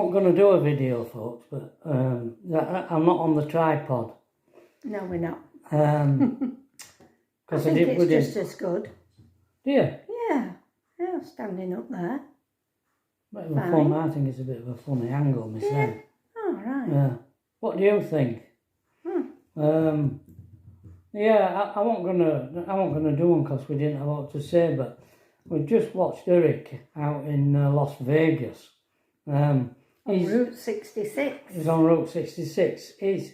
not going to do a video, folks, but I'm not on the tripod. No, we're not. Because I think it's just as good. Do you? Yeah, standing up there. Bit of a fun. I think it's a bit of a funny angle myself. Oh, right. Yeah. What do you think? Yeah, I won't gonna do one because we didn't have a lot to say, but we just watched Eric out in Las Vegas. On Route 66. He's on Route 66. He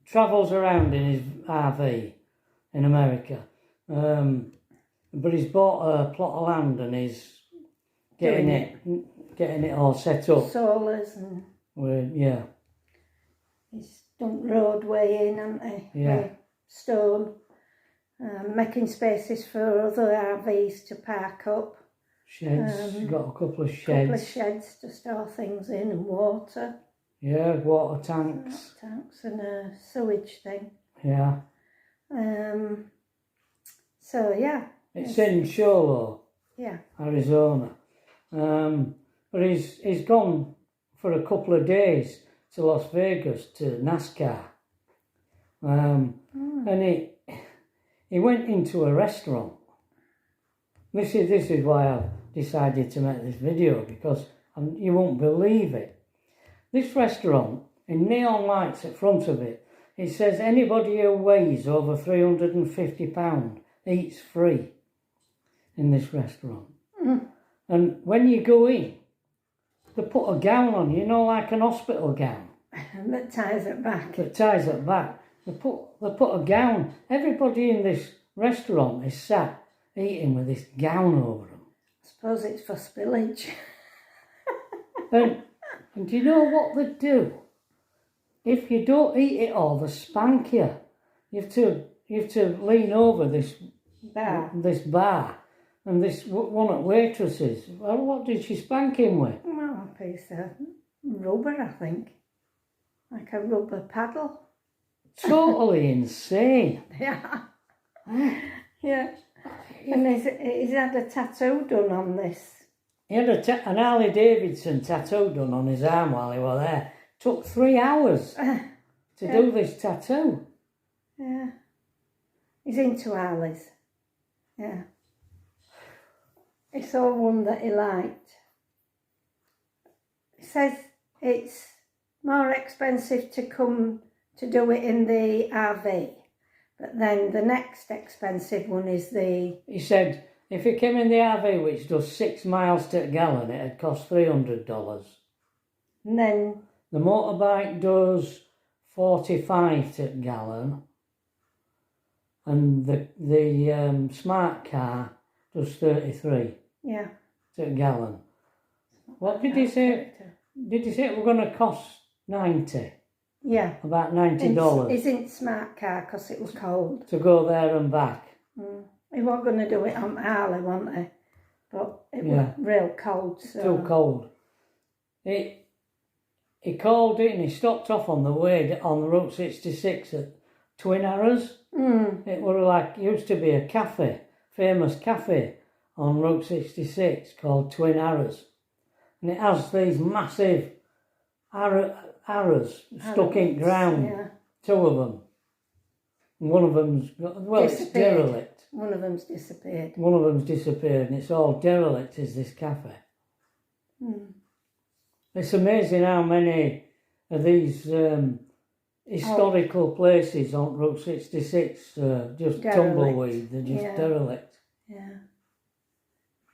travels around in his RV in America, but he's bought a plot of land and he's getting it all set up. Solars and... Yeah. He's done roadway in, hasn't he? Yeah. With stone. Making spaces for other RVs to park up. Sheds. He's got a couple of sheds. Couple of sheds to store things in and water. Yeah, water tanks. And a sewage thing. Yeah. So, yeah. It's in Sholo, yeah, Arizona. But he's gone for a couple of days to Las Vegas to NASCAR. And he went into a restaurant. This is why I've decided to make this video, because you won't believe it. This restaurant, in neon lights at front of it, it says anybody who weighs over 350 pounds eats free in this restaurant. And when you go in, they put a gown on, like an hospital gown. That ties it back. They put a gown. Everybody in this restaurant is sat eating with this gown over them. I suppose it's for spillage. And do you know what they do? If you don't eat it all, they spank you. You have to lean over this bar, and this one at waitresses. Well, what did she spank him with? Well, a piece of rubber, I think, like a rubber paddle. Totally insane. Yeah. Yeah. And he's had a tattoo done on this. He had an Harley Davidson tattoo done on his arm while he was there. Took 3 hours to do this tattoo. Yeah. He's into Harleys. Yeah. He saw one that he liked. He says it's more expensive to come to do it in the RV. But then the next expensive one is He said if it came in the RV, which does 6 miles to a gallon, it'd cost $300. And then the motorbike does 45 to a gallon, and the smart car does 33 to a gallon. What did he say? Did he say it was going to cost 90? Yeah. About $90. Isn't smart car because it was cold. To go there and back. He wasn't going to do it on Harley, wasn't he? But it was real cold. So. Too cold. He called it and he stopped off on the way on the Route 66 at Twin Arrows. It used to be a cafe, famous cafe on Route 66 called Twin Arrows. And it has these massive arrows stuck in ground, 2 of them. And one of them's it's derelict. One of them's disappeared. And it's all derelict is this cafe. It's amazing how many of these historical places on Route 66 just derelict. Tumbleweed, they're just derelict. Yeah.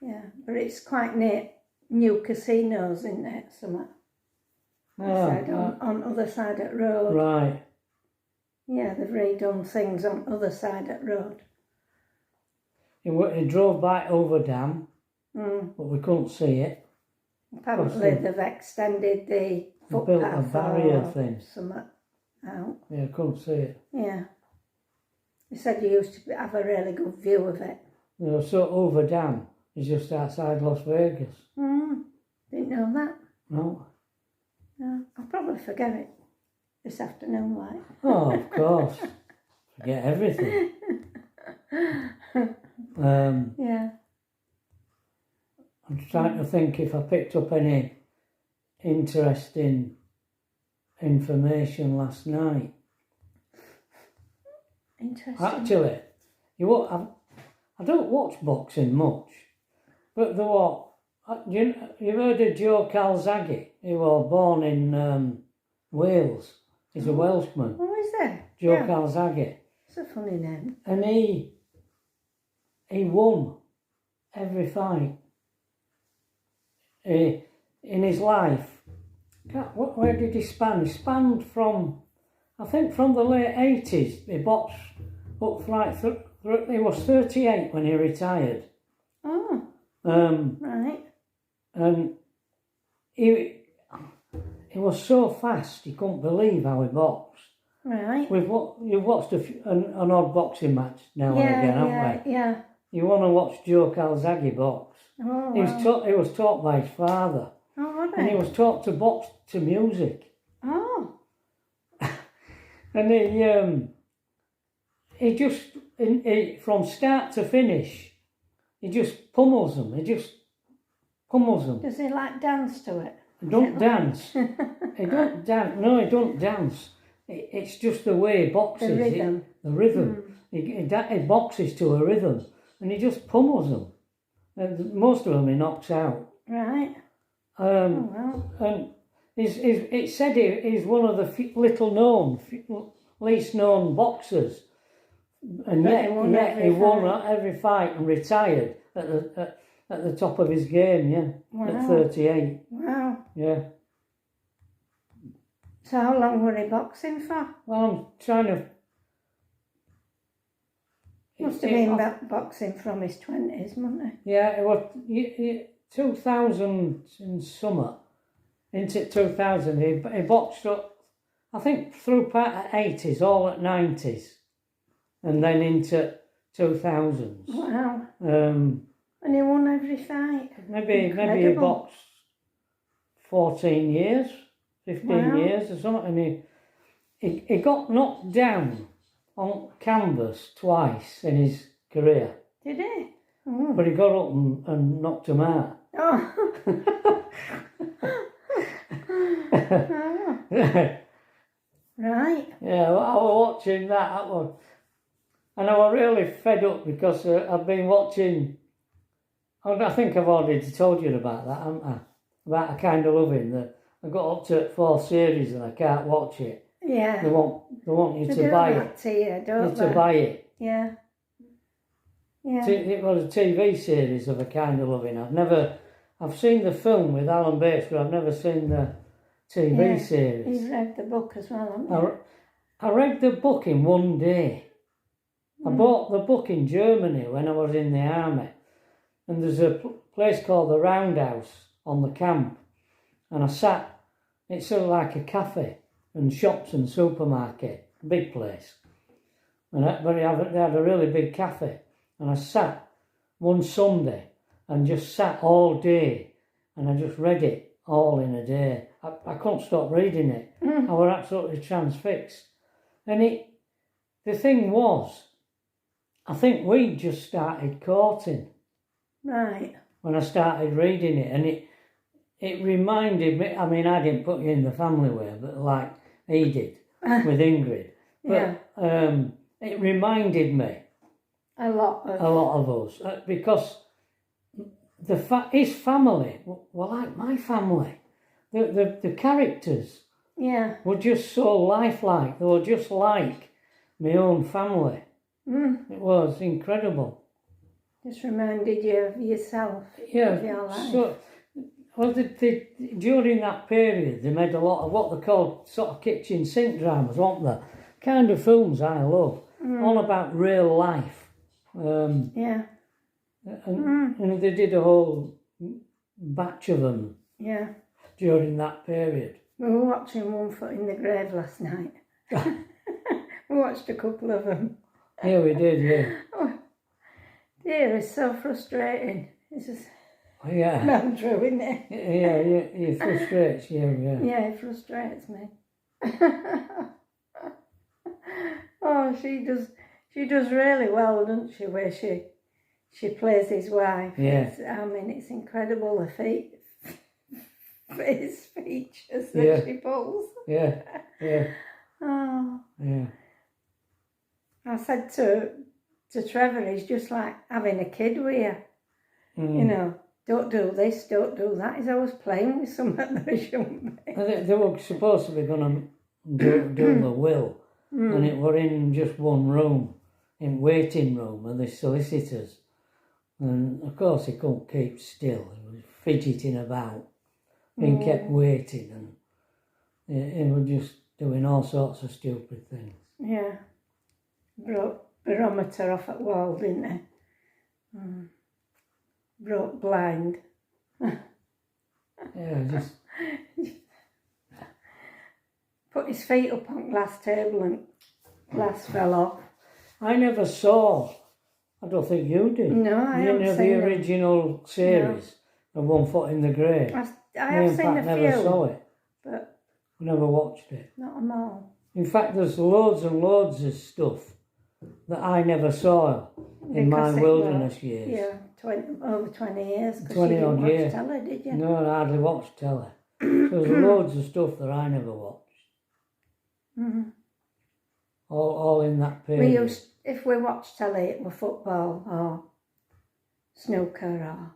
Yeah, but it's quite near new casinos, isn't it, somewhere? On other side of the road. Right. Yeah, they've redone things on other side of the road. He drove by Overdam, but we couldn't see it. Apparently they've extended the footpath. Built a barrier thing. Something out. Yeah, couldn't see it. Yeah. He said you used to have a really good view of it. So Overdam is just outside Las Vegas. Didn't know that. No. No, I'll probably forget it this afternoon, like. Oh, of course. Forget everything. Yeah. I'm trying to think if I picked up any interesting information last night. Interesting. Actually, I don't watch boxing much, but there were. You've heard of Joe Calzaghe? He was born in Wales. He's a Welshman. Oh, is there? Joe Calzaghe. It's a funny name. And he won every fight in his life. Where did he span? He spanned from, I think, from the late 80s. He boxed up for like, he was 38 when he retired. Oh, right. And he was so fast, you couldn't believe how he boxed. Right. You've watched an odd boxing match now and again, haven't we? Yeah. You want to watch Joe Calzaghe box. Oh, He was taught by his father. Oh, was And he was taught to box to music. Oh. And he just, from start to finish, he just pummels them. Does he like dance to it? He don't dance. He don't dance. No, he don't dance. It's just the way he boxes. The rhythm. The rhythm. He boxes to a rhythm. And he just pummels them. And most of them he knocks out. Right. And it said he's one of the least known boxers. And yet he won every fight and retired at the top of his game, at 38. Wow. Yeah. So how long were he boxing for? Well, I'm trying to... Must have been boxing from his 20s, mustn't he? Yeah, it was 2000 in summer. Into 2000, he boxed up, I think, through part of 80s, all at 90s. And then into 2000s. Wow. And he won every fight. Maybe he boxed 14 years, 15 years or something. And he got knocked down on canvas twice in his career. Did he? Oh. But he got up and knocked him out. Oh. Right. Yeah, I was watching that one. And I was really fed up because I've been watching... I think I've already told you about that, haven't I? About A Kind of Loving. I got up to 4 series and I can't watch it. Yeah. They want you to buy it. To you, don't To buy it. Yeah. Yeah. It was a TV series of A Kind of Loving. I've seen the film with Alan Bates, but I've never seen the TV series. You've read the book as well, haven't you? I read the book in one day. I bought the book in Germany when I was in the army. And there's a place called the Roundhouse on the camp. And I sat, it's sort of like a cafe and shops and supermarket, big place. But they had a really big cafe. And I sat one Sunday and just sat all day. And I just read it all in a day. I couldn't stop reading it. I was absolutely transfixed. And the thing was, I think we just started courting. Right. When I started reading it, and it reminded me, I mean, I didn't put you in the family way, but like he did with Ingrid. But it reminded me a lot of us because his family were like my family. The characters were just so lifelike. They were just like my own family. It was incredible. Just reminded you of yourself, of your life. So, well, during that period, they made a lot of what they called sort of kitchen sink dramas, weren't they? Kind of films I love, all about real life. And they did a whole batch of them. Yeah. During that period. We were watching One Foot in the Grave last night. We watched a couple of them. Yeah, we did, yeah. Oh, dear, it's so frustrating. It's just melodrama, isn't it? Yeah, it frustrates you, yeah. Yeah, it frustrates me. Oh, she does really well, doesn't she, where she his features that she pulls. Yeah, yeah, Oh, yeah. I said to Trevor, he's just like having a kid with you. You know, don't do this, don't do that. He's always playing with something that he shouldn't be. They were supposed to be going to do the will, and it were in just one room, in waiting room of the solicitors. And of course he couldn't keep still. He was fidgeting about, being kept waiting, and he was just doing all sorts of stupid things. Yeah. Broke barometer off at wall, didn't he? Broke blind. Yeah, just... Put his feet up on glass table and glass fell off. I never saw, I don't think you did. No, I haven't seen the original series of One Foot in the Grave. I have seen a few. never saw it. But Never watched it. not them all. In fact, there's loads and loads of stuff that I never saw in my wilderness years. Yeah, over 20 years. 20 you odd didn't years. watch telly, did you? No, I hardly watched telly. So there's loads of stuff that I never watched. All in that period. If we watched telly, it was football or snooker or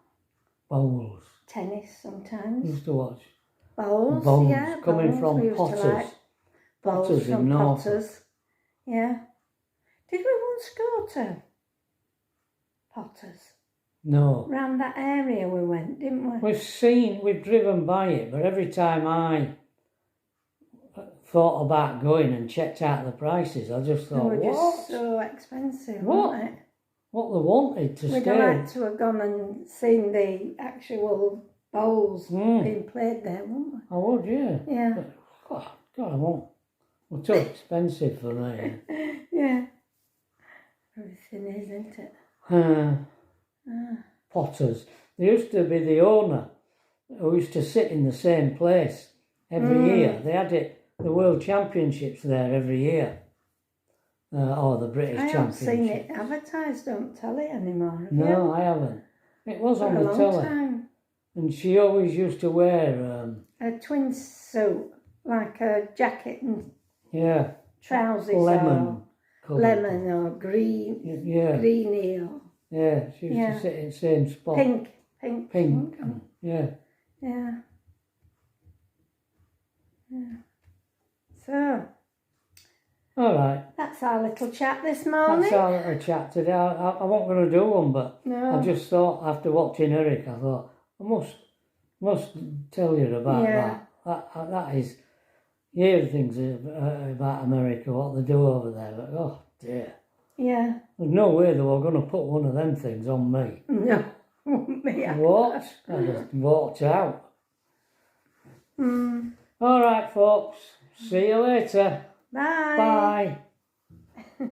Bowls. tennis We sometimes. used to watch Bowls, yeah. coming bowls. from We used to Potters. like bowls Potters in from Norfolk. Potters. Yeah. Did we once go to Potters? No. Round that area we went, didn't we? We've driven by it, but every time I thought about going and checked out the prices, I just They thought, were what? just so expensive, What? weren't they? What they wanted to We'd stay. have liked to have gone and seen the actual bowls being played there, wouldn't we? I would, yeah. Yeah. But, oh, God, I won't. Well, too expensive for me. Yeah. Everything is, isn't it? Potters. There used to be the owner who used to sit in the same place every year. They had the World Championships there every year. Or the British I haven't Championships. seen it advertised on telly anymore, have you? No, I haven't. It was For on a the long telly. time. And she always used to wear, A twin suit, like a jacket and trousers lemon or colour. lemon or green, Yeah, greeny or yeah. She used to sit in the same spot. pink. Pink. Yeah. Yeah. So, All right. that's our little chat this morning. That's our little chat today. I wasn't going to do one, but No. I just thought after watching Eric, I thought I must tell you about that. That is, you hear things about America, what they do over there, but oh dear. Yeah. There's no way they were going to put one of them things on me. No. Me. What? I just walked out. All right, folks. See you later. Bye. Bye.